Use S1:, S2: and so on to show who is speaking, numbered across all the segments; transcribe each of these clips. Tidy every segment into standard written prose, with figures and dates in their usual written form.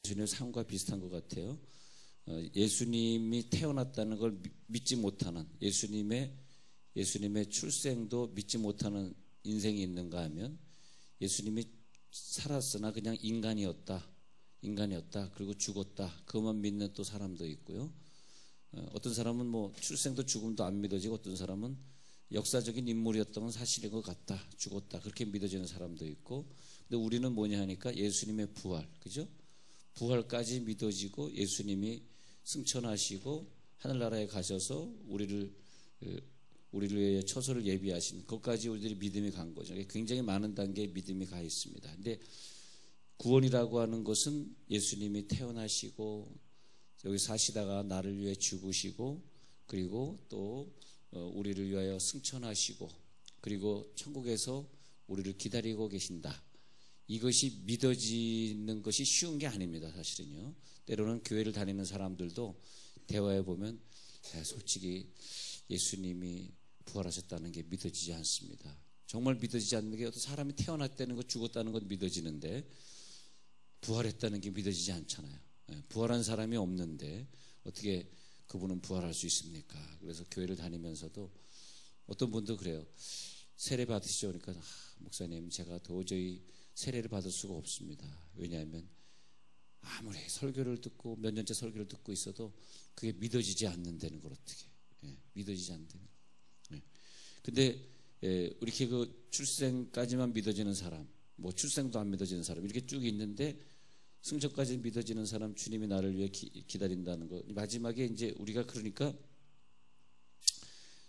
S1: 예수님의 삶과 비슷한 것 같아요. 예수님이 태어났다는 걸 믿지 못하는, 예수님의 출생도 믿지 못하는 인생이 있는가 하면, 예수님이 살았으나 그냥 인간이었다. 그리고 죽었다. 그것만 믿는 또 사람도 있고요. 어떤 사람은 뭐 출생도 죽음도 안 믿어지고, 어떤 사람은 역사적인 인물이었던 건 사실인 것 같다. 죽었다. 그렇게 믿어지는 사람도 있고. 근데 우리는 뭐냐 하니까 예수님의 부활, 그죠? 부활까지 믿어지고, 예수님이 승천하시고 하늘나라에 가셔서 우리를 위해 처소를 예비하신 것까지 우리들이 믿음이 간 거죠. 굉장히 많은 단계의 믿음이 가 있습니다. 근데 구원이라고 하는 것은 예수님이 태어나시고 여기 사시다가 나를 위해 죽으시고, 그리고 또 우리를 위하여 승천하시고, 그리고 천국에서 우리를 기다리고 계신다. 이것이 믿어지는 것이 쉬운 게 아닙니다. 사실은요. 때로는 교회를 다니는 사람들도 대화해 보면 솔직히 예수님이 부활하셨다는 게 믿어지지 않습니다. 정말 믿어지지 않는 게, 어떤 사람이 태어났다는 것, 죽었다는 건 믿어지는데 부활했다는 게 믿어지지 않잖아요. 부활한 사람이 없는데 어떻게 그분은 부활할 수 있습니까? 그래서 교회를 다니면서도 어떤 분도 그래요. 세례 받으시죠? 그러니까 목사님, 제가 도저히 세례를 받을 수가 없습니다. 왜냐하면 아무리 설교를 듣고 몇 년째 설교를 듣고 있어도 그게 믿어지지 않는다는 걸. 어떻게 믿어지지 않는다는. 근데 이렇게 그 출생까지만 믿어지는 사람, 뭐 출생도 안 믿어지는 사람, 이렇게 쭉 있는데 승천까지 믿어지는 사람, 주님이 나를 위해 기다린다는 거. 마지막에 이제 우리가 그러니까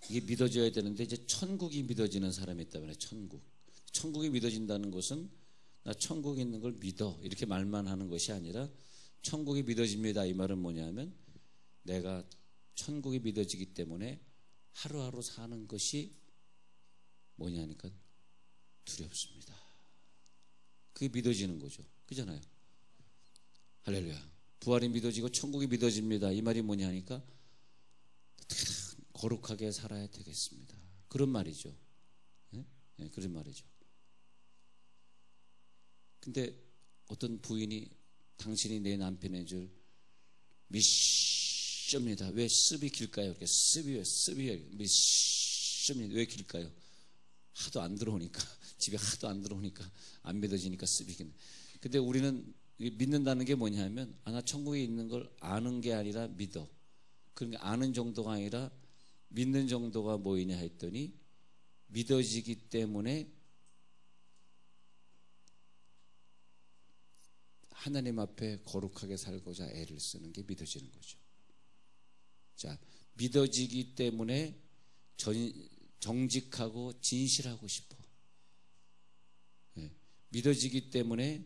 S1: 이게 믿어져야 되는데, 이제 천국이 믿어지는 사람이 있다면, 천국이 믿어진다는 것은 나 천국에 있는 걸 믿어 이렇게 말만 하는 것이 아니라, 천국이 믿어집니다 이 말은 뭐냐면, 내가 천국이 믿어지기 때문에 하루하루 사는 것이 뭐냐니까 두렵습니다. 그게 믿어지는 거죠. 그잖아요. 할렐루야. 부활이 믿어지고 천국이 믿어집니다. 이 말이 뭐냐니까 거룩하게 살아야 되겠습니다. 그런 말이죠. 그런 말이죠. 근데 어떤 부인이 당신이 내 남편인 줄 믿습니다. 왜 습이 길까요? 이렇게 습이 믿습니다. 왜 길까요? 하도 안 들어오니까, 집에 하도 안 들어오니까 안 믿어지니까 습이 긴. 근데 우리는 믿는다는 게 뭐냐면, 나 천국에 있는 걸 아는 게 아니라 믿어. 그러니까 아는 정도가 아니라 믿는 정도가 뭐이냐 했더니, 믿어지기 때문에 하나님 앞에 거룩하게 살고자 애를 쓰는 게 믿어지는 거죠. 자, 믿어지기 때문에 정직하고 진실하고 싶어. 믿어지기 때문에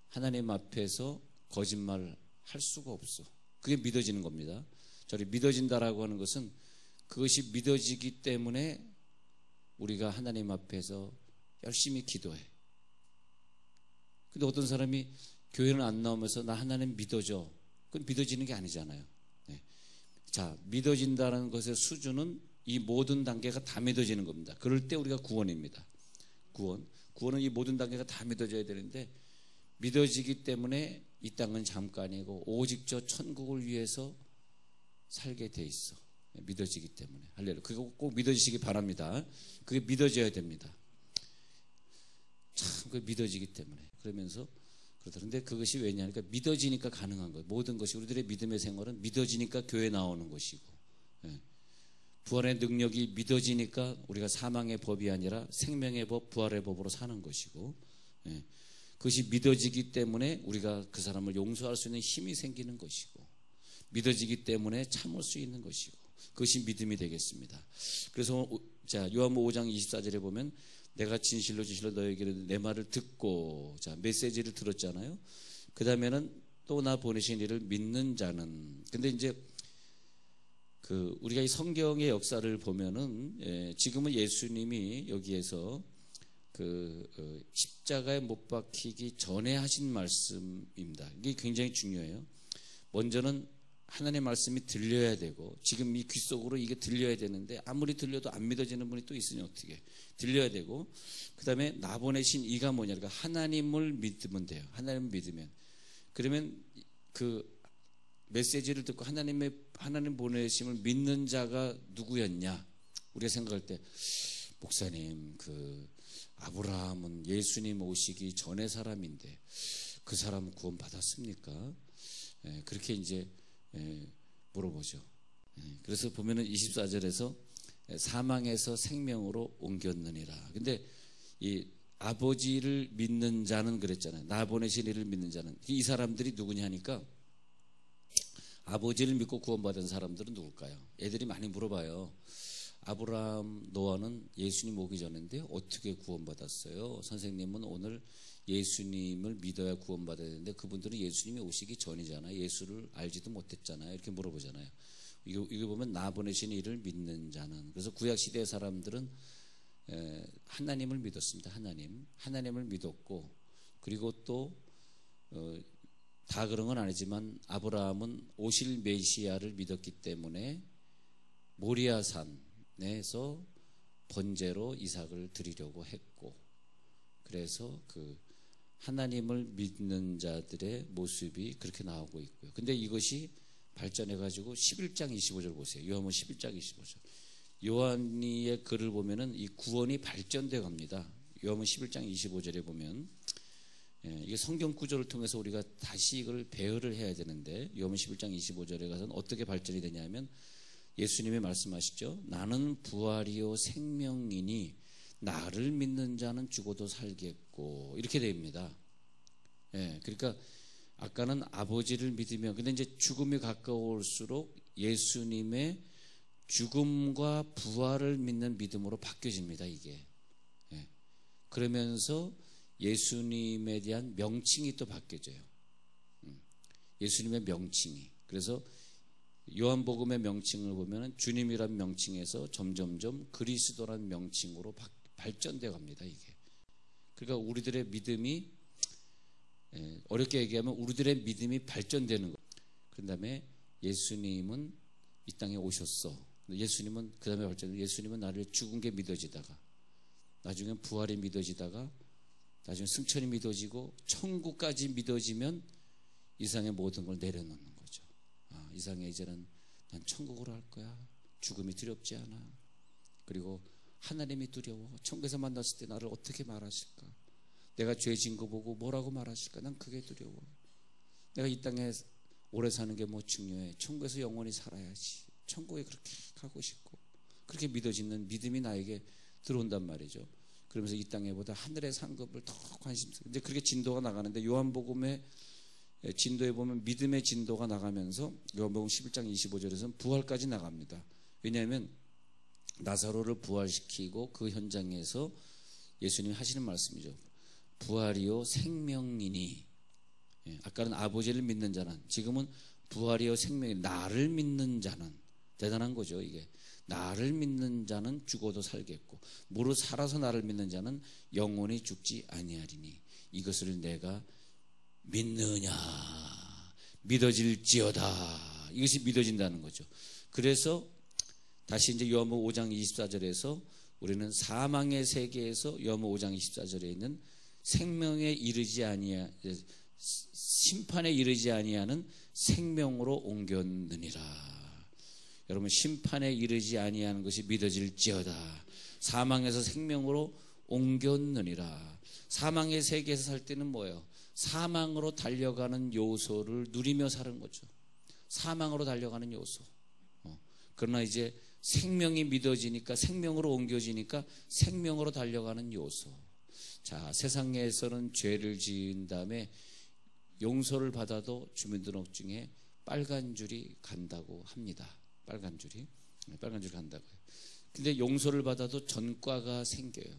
S1: 하나님 앞에서 거짓말 할 수가 없어. 그게 믿어지는 겁니다. 저리 믿어진다라고 하는 것은, 그것이 믿어지기 때문에 우리가 하나님 앞에서 열심히 기도해. 근데 어떤 사람이 교회는 안 나오면서 나 하나님 믿어줘. 그건 믿어지는 게 아니잖아요. 자, 믿어진다는 것의 수준은 이 모든 단계가 다 믿어지는 겁니다. 그럴 때 우리가 구원입니다. 구원은 이 모든 단계가 다 믿어져야 되는데, 믿어지기 때문에 이 땅은 잠깐이고 오직 저 천국을 위해서 살게 돼 있어. 믿어지기 때문에. 할렐루야. 그거 꼭 믿어지시기 바랍니다. 그게 믿어져야 됩니다. 참, 그게 믿어지기 때문에. 그러면서 그런데 그것이 왜냐하니까 믿어지니까 가능한 거예요. 모든 것이, 우리들의 믿음의 생활은 믿어지니까 교회 나오는 것이고, 부활의 능력이 믿어지니까 우리가 사망의 법이 아니라 생명의 법, 부활의 법으로 사는 것이고, 그것이 믿어지기 때문에 우리가 그 사람을 용서할 수 있는 힘이 생기는 것이고, 믿어지기 때문에 참을 수 있는 것이고, 그것이 믿음이 되겠습니다. 그래서 자, 요한복음 5장 24절에 보면, 내가 진실로 너에게는 내 말을 듣고, 자, 메시지를 들었잖아요. 그 다음에는 또 나 보내신 이를 믿는 자는. 근데 이제 우리가 이 성경의 역사를 보면은, 지금은 예수님이 여기에서 십자가에 못 박히기 전에 하신 말씀입니다. 이게 굉장히 중요해요. 먼저는 하나님의 말씀이 들려야 되고, 지금 이 귀 속으로 이게 들려야 되는데, 아무리 들려도 안 믿어지는 분이 또 있으니 어떻게 들려야 되고, 그 다음에 나 보내신 이가 뭐냐, 그러니까 하나님을 믿으면 돼요. 하나님을 믿으면. 그러면 그 메시지를 듣고 하나님 보내심을 믿는 자가 누구였냐? 우리가 생각할 때 목사님 그 아브라함은 예수님 오시기 전의 사람인데 그 사람은 구원 받았습니까? 그렇게 이제 물어보죠. 그래서 보면은 24절에서 사망에서 생명으로 옮겼느니라. 근데 이 아버지를 믿는 자는 그랬잖아요. 나 보내신 이를 믿는 자는. 이 사람들이 누구냐 하니까 아버지를 믿고 구원받은 사람들은 누굴까요? 애들이 많이 물어봐요. 아브라함, 노아는 예수님 오기 전인데 어떻게 구원받았어요? 선생님은 오늘 예수님을 믿어야 구원받아야 되는데 그분들은 예수님이 오시기 전이잖아요. 예수를 알지도 못했잖아요. 이렇게 물어보잖아요. 이거 보면 나 보내신 이를 믿는 자는. 그래서 구약시대 사람들은 하나님을 믿었습니다. 하나님을 믿었고, 그리고 또 다 그런 건 아니지만 아브라함은 오실 메시아를 믿었기 때문에 모리아산에서 번제로 이삭을 드리려고 했고, 그래서 그 하나님을 믿는 자들의 모습이 그렇게 나오고 있고요. 근데 이것이 발전해가지고 11장 25절 보세요. 요한복음 11장 25절. 요한이의 글을 보면은 이 구원이 발전돼 갑니다. 요한복음 11장 25절에 보면 이게 성경 구조를 통해서 우리가 다시 이걸 배열을 해야 되는데 요한복음 11장 25절에 가서는 어떻게 발전이 되냐면 예수님이 말씀하시죠. 나는 부활이요 생명이니 나를 믿는 자는 죽어도 살겠고 이렇게 됩니다. 그러니까 아까는 아버지를 믿으며 근데 이제 죽음이 가까울수록 예수님의 죽음과 부활을 믿는 믿음으로 바뀌어집니다. 이게 그러면서 예수님에 대한 명칭이 또 바뀌어져요. 예수님의 명칭이. 그래서 요한복음의 명칭을 보면 주님이란 명칭에서 점점점 그리스도란 명칭으로 발전되어 갑니다. 이게. 그러니까 우리들의 믿음이 어렵게 얘기하면 우리들의 믿음이 발전되는 거. 그 다음에 예수님은 이 땅에 오셨어. 예수님은 그 다음에 발전. 예수님은 나를 죽은 게 믿어지다가 나중엔 부활이 믿어지다가 나중에 승천이 믿어지고 천국까지 믿어지면 이 세상의 모든 걸 내려놓는 거죠. 이 세상에 이제는 난 천국으로 할 거야. 죽음이 두렵지 않아. 그리고 하나님이 두려워. 천국에서 만났을 때 나를 어떻게 말하실까? 내가 죄 지은 거 보고 뭐라고 말하실까? 난 그게 두려워. 내가 이 땅에 오래 사는 게 뭐 중요해. 천국에서 영원히 살아야지. 천국에 그렇게 가고 싶고 그렇게 믿어지는 믿음이 나에게 들어온단 말이죠. 그러면서 이 땅에보다 하늘의 상급을 더 관심스럽게 이제 그렇게 진도가 나가는데 요한복음의 진도에 보면 믿음의 진도가 나가면서 요한복음 11장 25절에서는 부활까지 나갑니다. 왜냐하면 나사로를 부활시키고 그 현장에서 예수님이 하시는 말씀이죠. 부활이요 생명이니 아까는 아버지를 믿는 자는 지금은 부활이요 생명이니 나를 믿는 자는 대단한 거죠. 이게 나를 믿는 자는 죽어도 살겠고 무릇 살아서 나를 믿는 자는 영원히 죽지 아니하리니 이것을 내가 믿느냐 믿어질지어다. 이것이 믿어진다는 거죠. 그래서 다시 이제 요한복음 5장 24절에서 우리는 사망의 세계에서 요한복음 5장 24절에 있는 생명에 이르지 아니하 심판에 이르지 아니하는 생명으로 옮겼느니라. 여러분 심판에 이르지 아니하는 것이 믿어질지어다. 사망에서 생명으로 옮겼느니라. 사망의 세계에서 살 때는 뭐예요? 사망으로 달려가는 요소를 누리며 사는 거죠. 사망으로 달려가는 요소. 그러나 이제 생명이 믿어지니까 생명으로 옮겨지니까 생명으로 달려가는 요소. 자, 세상에서는 죄를 지은 다음에 용서를 받아도 주민등록증에 빨간 줄이 간다고 합니다. 빨간 줄이 간다고요. 근데 용서를 받아도 전과가 생겨요.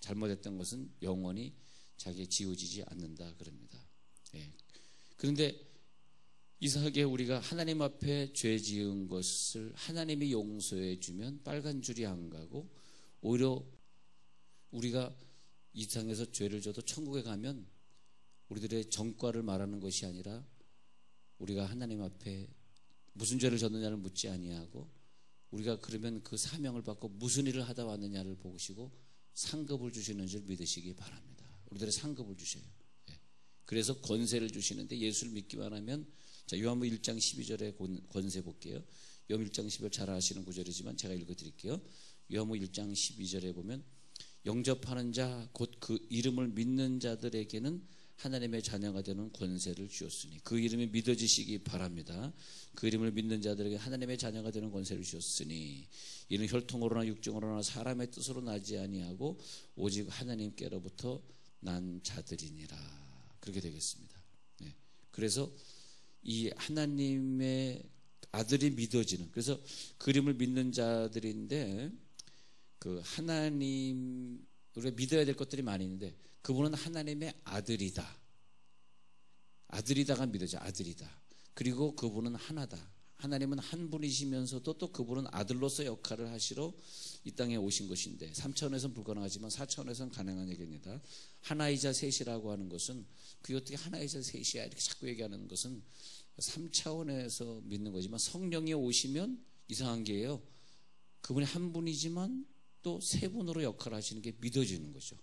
S1: 잘못했던 것은 영원히 자기에 지워지지 않는다 그럽니다. 그런데 이상하게 우리가 하나님 앞에 죄 지은 것을 하나님이 용서해 주면 빨간 줄이 안 가고 오히려 우리가 이 땅에서 죄를 져도 천국에 가면 우리들의 전과를 말하는 것이 아니라 우리가 하나님 앞에 무슨 죄를 졌느냐를 묻지 아니하고 우리가 그러면 그 사명을 받고 무슨 일을 하다 왔느냐를 보시고 상급을 주시는 줄 믿으시기 바랍니다. 우리들의 상급을 주셔요. 그래서 권세를 주시는데 예수를 믿기만 하면 자, 요한복음 1장 12절의 권세 볼게요. 요한복음 1장 12절 잘 아시는 구절이지만 제가 읽어드릴게요. 요한복음 1장 12절에 보면 영접하는 자 곧 그 이름을 믿는 자들에게는 하나님의 자녀가 되는 권세를 주었으니, 그 이름이 믿어지시기 바랍니다. 그 이름을 믿는 자들에게 하나님의 자녀가 되는 권세를 주었으니 이는 혈통으로나 육정으로나 사람의 뜻으로 나지 아니하고 오직 하나님께로부터 난 자들이니라. 그렇게 되겠습니다. 네. 그래서 이 하나님의 아들이 믿어지는, 그래서 그 이름을 믿는 자들인데, 그 하나님, 우리가 믿어야 될 것들이 많이 있는데 그분은 하나님의 아들이다. 아들이다가 믿어져. 아들이다. 그리고 그분은 하나다. 하나님은 한 분이시면서도 또 그분은 아들로서 역할을 하시러 이 땅에 오신 것인데, 3차원에서는 불가능하지만 4차원에서는 가능한 얘기입니다. 하나이자 셋이라고 하는 것은, 그게 어떻게 하나이자 셋이야 이렇게 자꾸 얘기하는 것은 3차원에서 믿는 거지만, 성령이 오시면 이상한 게요, 그분이 한 분이지만 또 세 분으로 역할을 하시는 게 믿어지는 거죠.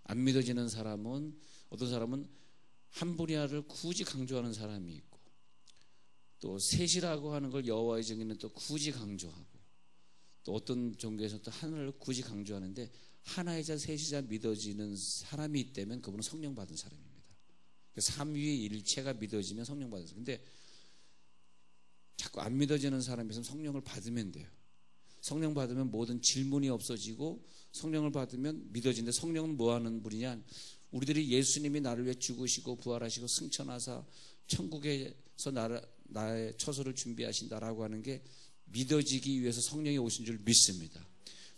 S1: 안 믿어지는 사람은, 어떤 사람은 한 분야를 굳이 강조하는 사람이 있고, 또 셋이라고 하는 걸 여호와의 증인은 또 굳이 강조하고, 또 어떤 종교에서는 또 하나를 굳이 강조하는데, 하나이자 셋이자 믿어지는 사람이 있다면 그분은 성령 받은 사람입니다. 삼위일체가 믿어지면 성령 받은 사람. 근데 자꾸 안 믿어지는 사람이 있으면 성령을 받으면 돼요. 성령 받으면 모든 질문이 없어지고, 성령을 받으면 믿어지는데, 성령은 뭐 하는 분이냐, 우리들이 예수님이 나를 위해 죽으시고 부활하시고 승천하사 천국에서 나의 처소를 준비하신다라고 하는 게 믿어지기 위해서 성령이 오신 줄 믿습니다.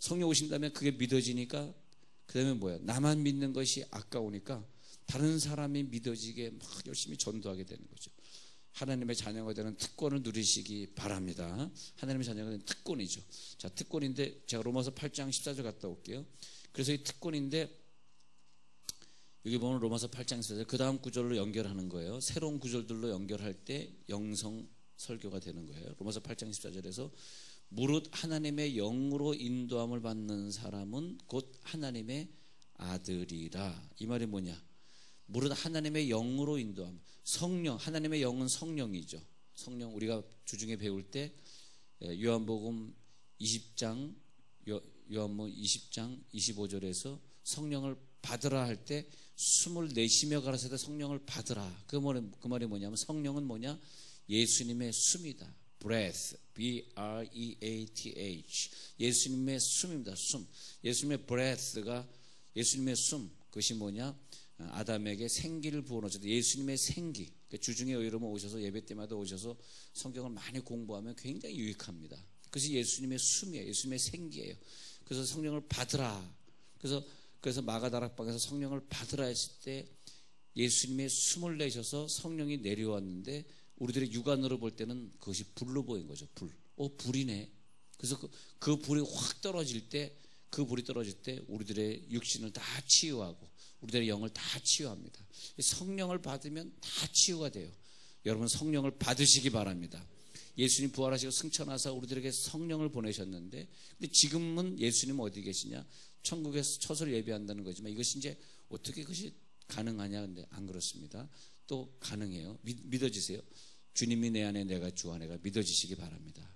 S1: 성령 오신다면 그게 믿어지니까, 그 다음에 뭐야, 나만 믿는 것이 아까우니까 다른 사람이 믿어지게 막 열심히 전도하게 되는 거죠. 하나님의 자녀가 되는 특권을 누리시기 바랍니다. 하나님의 자녀가 되는 특권이죠. 자, 특권인데, 제가 로마서 8장 14절 갔다 올게요. 그래서 이 특권인데, 여기 보면 로마서 8장 14절 그 다음 구절로 연결하는 거예요. 새로운 구절들로 연결할 때 영성 설교가 되는 거예요. 로마서 8장 14절에서 무릇 하나님의 영으로 인도함을 받는 사람은 곧 하나님의 아들이라. 이 말이 뭐냐, 무릇 하나님의 영으로 인도함. 성령, 하나님의 영은 성령이죠. 성령, 우리가 주중에 배울 때 요한복음 20장 25절에서 성령을 받으라 할 때 숨을 내쉬며 가라사대 성령을 받으라. 그 말이 뭐냐면, 성령은 뭐냐, 예수님의 숨이다. breath, B-R-E-A-T-H. 예수님의 숨입니다. 숨. 예수님의 breath가 예수님의 숨. 그것이 뭐냐, 아담에게 생기를 부어넣었죠. 예수님의 생기. 주중에 여러분 오셔서, 예배 때마다 오셔서 성경을 많이 공부하면 굉장히 유익합니다. 그것이 예수님의 숨이에요. 예수님의 생기예요. 그래서 성령을 받으라. 그래서 마가다락방에서 성령을 받으라 했을 때 예수님의 숨을 내셔서 성령이 내려왔는데, 우리들의 육안으로 볼 때는 그것이 불로 보인 거죠. 불이네. 그래서 그 불이 확 떨어질 때, 그 불이 떨어질 때 우리들의 육신을 다 치유하고 우리들의 영을 다 치유합니다. 성령을 받으면 다 치유가 돼요. 여러분, 성령을 받으시기 바랍니다. 예수님 부활하시고 승천하사 우리들에게 성령을 보내셨는데, 근데 지금은 예수님 어디 계시냐, 천국에서 처소를 예비한다는 거지만, 이것이 이제 어떻게 그것이 가능하냐, 근데 안 그렇습니다. 또 가능해요. 믿어지세요. 주님이 내 안에, 내가 주 안에가 믿어지시기 바랍니다.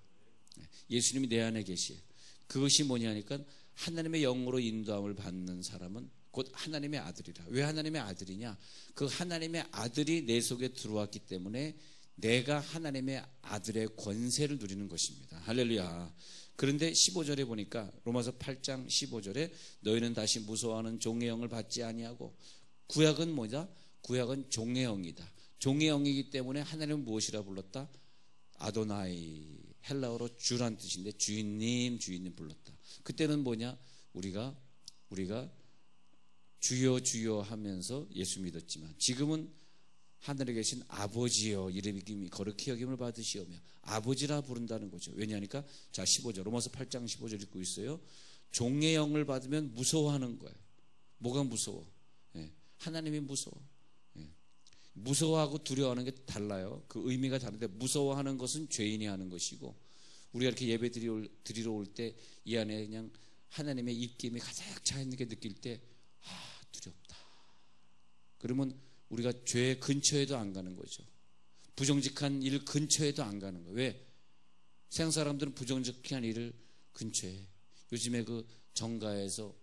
S1: 예수님이 내 안에 계시에요. 그것이 뭐냐니까, 하나님의 영으로 인도함을 받는 사람은 곧 하나님의 아들이라. 왜 하나님의 아들이냐, 그 하나님의 아들이 내 속에 들어왔기 때문에 내가 하나님의 아들의 권세를 누리는 것입니다. 할렐루야. 그런데 15절에 보니까, 로마서 8장 15절에 너희는 다시 무서워하는 종의 영을 받지 아니하고, 구약은 뭐냐, 구약은 종의 영이다. 종의 영이기 때문에 하나님은 무엇이라 불렀다? 아도나이, 헬라어로 주란 뜻인데 주인님 불렀다. 그때는 뭐냐, 우리가 주여 주여 하면서 예수 믿었지만, 지금은 하늘에 계신 아버지여 이름이 거룩히 여김을 받으시오며 아버지라 부른다는 거죠. 왜냐하니까, 자, 15절, 로마서 8장 15절 읽고 있어요. 종의 영을 받으면 무서워하는 거예요. 뭐가 무서워? 하나님이 무서워. 무서워하고 두려워하는 게 달라요. 그 의미가 다른데, 무서워하는 것은 죄인이 하는 것이고, 우리가 이렇게 예배 드리러 올 때 이 안에 그냥 하나님의 입김이 가득 차 있는 게 느낄 때, 두렵다. 그러면 우리가 죄 근처에도 안 가는 거죠. 부정직한 일 근처에도 안 가는 거예요. 왜? 세상 사람들은 부정직한 일을 근처에, 요즘에 그 정가에서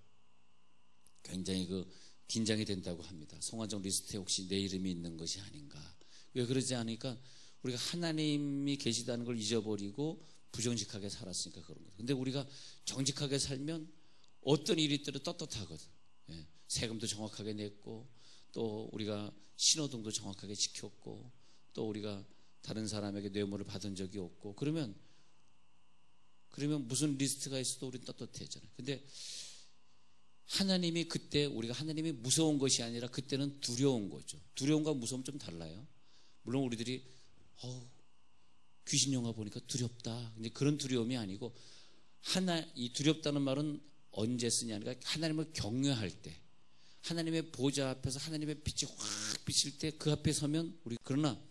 S1: 굉장히 그 긴장이 된다고 합니다. 송환정 리스트에 혹시 내 이름이 있는 것이 아닌가. 왜 그러지 않으니까 우리가 하나님이 계시다는 걸 잊어버리고 부정직하게 살았으니까 그런 거예요. 근데 우리가 정직하게 살면 어떤 일이 있더라도 떳떳하거든. 예, 세금도 정확하게 냈고, 또 우리가 신호등도 정확하게 지켰고, 또 우리가 다른 사람에게 뇌물을 받은 적이 없고, 그러면 무슨 리스트가 있어도 우리는 떳떳해잖아요. 근데 하나님이 그때 우리가 하나님이 무서운 것이 아니라 그때는 두려운 거죠. 두려움과 무서움 좀 달라요. 물론 우리들이 귀신 영화 보니까 두렵다. 근데 그런 두려움이 아니고, 이 두렵다는 말은 언제 쓰냐니까 하나님을 경외할 때, 하나님의 보좌 앞에서 하나님의 빛이 확 비칠 때 그 앞에 서면 우리, 그러나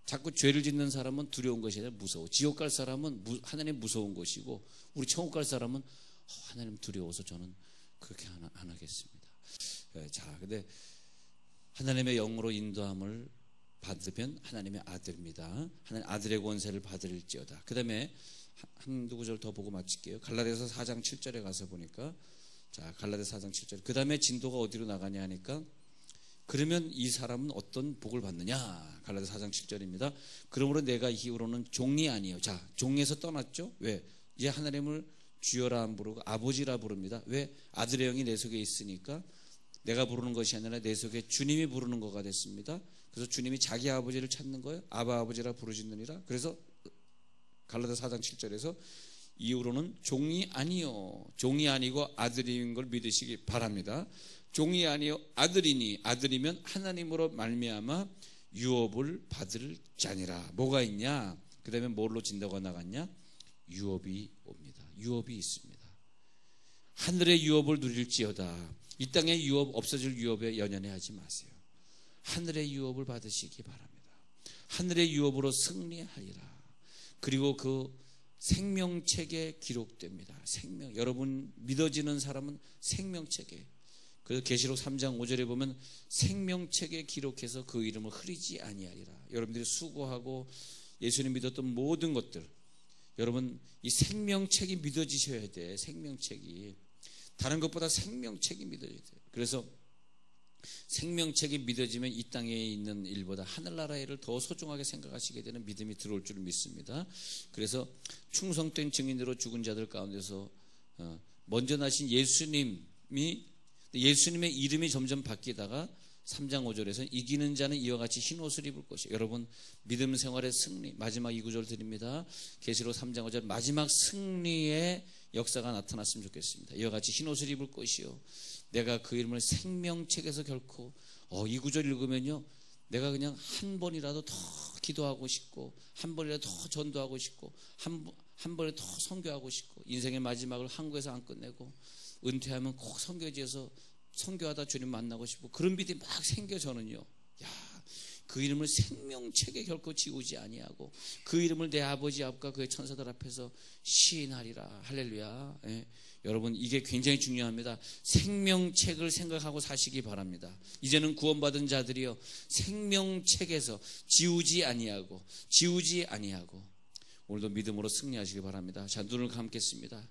S1: 자꾸 죄를 짓는 사람은 두려운 것이 아니라 무서워. 지옥 갈 사람은 하나님 무서운 것이고, 우리 천국 갈 사람은 하나님 두려워서 저는 그렇게 안 하겠습니다. 자, 근데 하나님의 영으로 인도함을 받으면 하나님의 아들입니다. 하나님 아들의 권세를 받을지어다. 그 다음에 한두 구절 더 보고 마칠게요. 갈라디아서 4장 7절에 가서 보니까, 자, 갈라디아서 4장 7절. 그 다음에 진도가 어디로 나가냐 하니까, 그러면 이 사람은 어떤 복을 받느냐? 갈라디아서 4장 7절입니다. 그러므로 내가 이후로는 종이 아니요. 자, 종에서 떠났죠? 왜? 이제 하나님을 주여라 안 부르고 아버지라 부릅니다. 왜? 아들의 영이 내 속에 있으니까 내가 부르는 것이 아니라 내 속에 주님이 부르는 거가 됐습니다. 그래서 주님이 자기 아버지를 찾는 거예요. 아바 아버지라 부르짖느니라. 그래서 갈라디아서 4장 7절에서 이후로는 종이 아니요, 종이 아니고 아들인 걸 믿으시기 바랍니다. 종이 아니요 아들이니, 아들이면 하나님으로 말미암아 유업을 받을 자니라. 뭐가 있냐? 그 다음에 뭘로 진도가 나갔냐? 유업이 옵니다. 유업이 있습니다. 하늘의 유업을 누릴지어다. 이 땅의 유업, 없어질 유업에 연연해하지 마세요. 하늘의 유업을 받으시기 바랍니다. 하늘의 유업으로 승리하리라. 그리고 그 생명책에 기록됩니다. 여러분 믿어지는 사람은 생명책에, 그래서 계시록 3장 5절에 보면 생명책에 기록해서 그 이름을 흐리지 아니하리라. 여러분들이 수고하고 예수님 믿었던 모든 것들, 여러분 이 생명책이 믿어지셔야 돼. 생명책이, 다른 것보다 생명책이 믿어져야 돼. 그래서 생명책이 믿어지면 이 땅에 있는 일보다 하늘나라의 일을 더 소중하게 생각하시게 되는 믿음이 들어올 줄 믿습니다. 그래서 충성된 증인으로 죽은 자들 가운데서 먼저 나신 예수님의 이름이 점점 바뀌다가 3장 5절에서 이기는 자는 이와 같이 흰 옷을 입을 것이에요. 여러분 믿음 생활의 승리, 마지막 이 구절 드립니다. 계시록 3장 5절 마지막 승리의 역사가 나타났으면 좋겠습니다. 이와 같이 흰 옷을 입을 것이요, 내가 그 이름을 생명책에서 결코, 이 구절 읽으면요, 내가 그냥 한 번이라도 더 기도하고 싶고, 한 번이라도 더 전도하고 싶고, 한 번에 더 선교하고 싶고, 인생의 마지막을 한국에서 안 끝내고 은퇴하면 꼭 선교지에서 선교하다 주님 만나고 싶고, 그런 믿음이 막 생겨. 저는요, 그 이름을 생명책에 결코 지우지 아니하고 그 이름을 내 아버지 앞과 그의 천사들 앞에서 시인하리라. 할렐루야. 여러분 이게 굉장히 중요합니다. 생명책을 생각하고 사시기 바랍니다. 이제는 구원받은 자들이요, 생명책에서 지우지 아니하고 오늘도 믿음으로 승리하시기 바랍니다. 자, 눈을 감겠습니다.